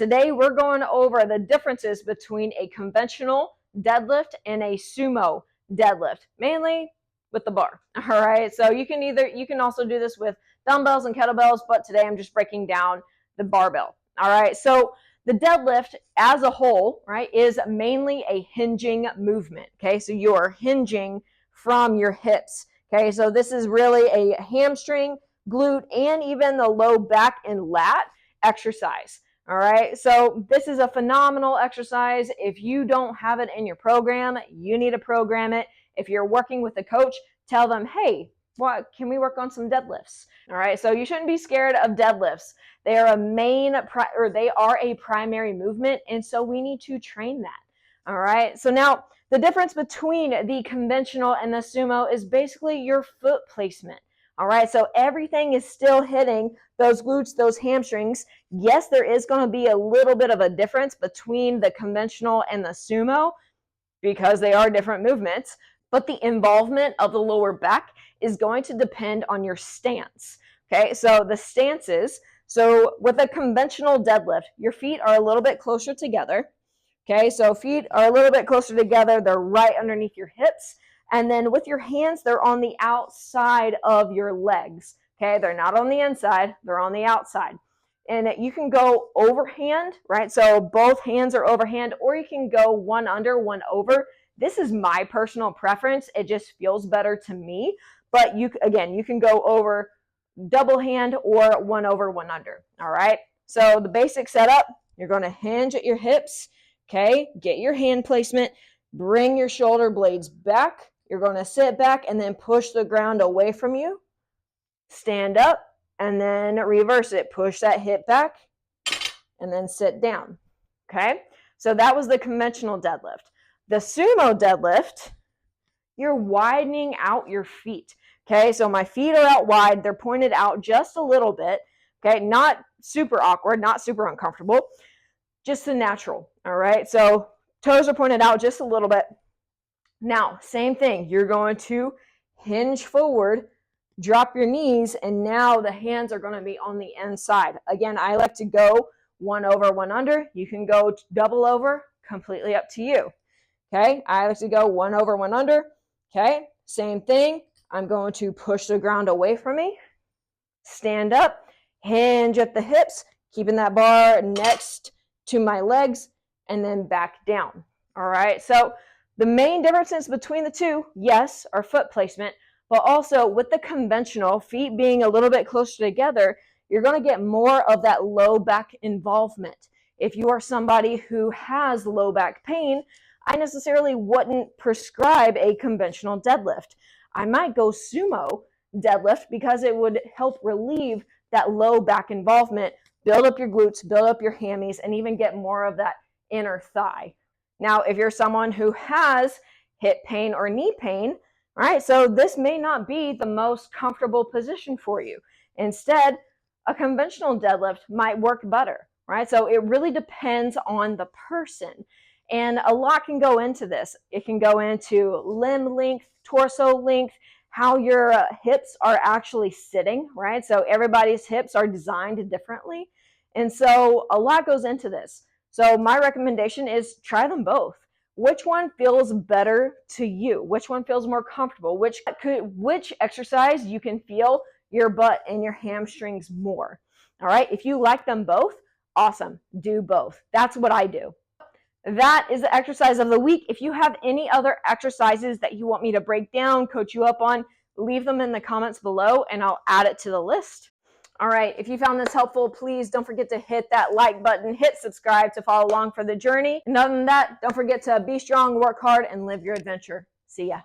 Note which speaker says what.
Speaker 1: Today we're going over the differences between a conventional deadlift and a sumo deadlift, mainly with the bar. All right, so you can also do this with dumbbells and kettlebells, but today I'm just breaking down the barbell. All right, so the deadlift as a whole, right, is mainly a hinging movement. Okay, so you're hinging from your hips. Okay, so this is really a hamstring, glute, and even the low back and lat exercise. All right, so this is a phenomenal exercise. If you don't have it in your program, you need to program it. If you're working with a coach, tell them, hey, what can we work on some deadlifts? All right, so you shouldn't be scared of deadlifts. They are a primary movement, and so we need to train that. All right, so now the difference between the conventional and the sumo is basically your foot placement. All right, so everything is still hitting those glutes, those hamstrings. Yes, there is going to be a little bit of a difference between the conventional and the sumo because they are different movements, but the involvement of the lower back is going to depend on your stance. Okay, so the stances, so with a conventional deadlift, your feet are a little bit closer together. Okay, so feet are a little bit closer together. They're right underneath your hips. And then with your hands, they're on the outside of your legs. Okay, they're not on the inside, they're on the outside. And you can go overhand, right? So both hands are overhand, or you can go one under, one over. This is my personal preference. It just feels better to me. But you can go over double hand or one over, one under. All right. So the basic setup, you're going to hinge at your hips. Okay, get your hand placement, bring your shoulder blades back. You're going to sit back and then push the ground away from you. Stand up and then reverse it. Push that hip back and then sit down. Okay, so that was the conventional deadlift. The sumo deadlift, you're widening out your feet. Okay, so my feet are out wide. They're pointed out just a little bit. Okay, not super awkward, not super uncomfortable, just the natural. All right, so toes are pointed out just a little bit. Now, same thing. You're going to hinge forward, drop your knees, and now the hands are going to be on the inside. Again, I like to go one over, one under. You can go double over, completely up to you. Okay, I like to go one over, one under. Okay, same thing. I'm going to push the ground away from me. Stand up, hinge at the hips, keeping that bar next to my legs, and then back down. All right, so the main differences between the two, yes, are foot placement, but also with the conventional, feet being a little bit closer together, you're going to get more of that low back involvement. If you are somebody who has low back pain, I necessarily wouldn't prescribe a conventional deadlift. I might go sumo deadlift because it would help relieve that low back involvement, build up your glutes, build up your hammies, and even get more of that inner thigh. Now, if you're someone who has hip pain or knee pain, right, so this may not be the most comfortable position for you. Instead, a conventional deadlift might work better, right? So it really depends on the person. And a lot can go into this. It can go into limb length, torso length, how your hips are actually sitting, right? So everybody's hips are designed differently. And so a lot goes into this. So my recommendation is try them both. Which one feels better to you? Which one feels more comfortable? Which exercise you can feel your butt and your hamstrings more? All right, if you like them both, awesome, do both. That's what I do. That is the exercise of the week. If you have any other exercises that you want me to break down, coach you up on, leave them in the comments below and I'll add it to the list. All right, if you found this helpful, please don't forget to hit that like button, hit subscribe to follow along for the journey. And other than that, don't forget to be strong, work hard, and live your adventure. See ya.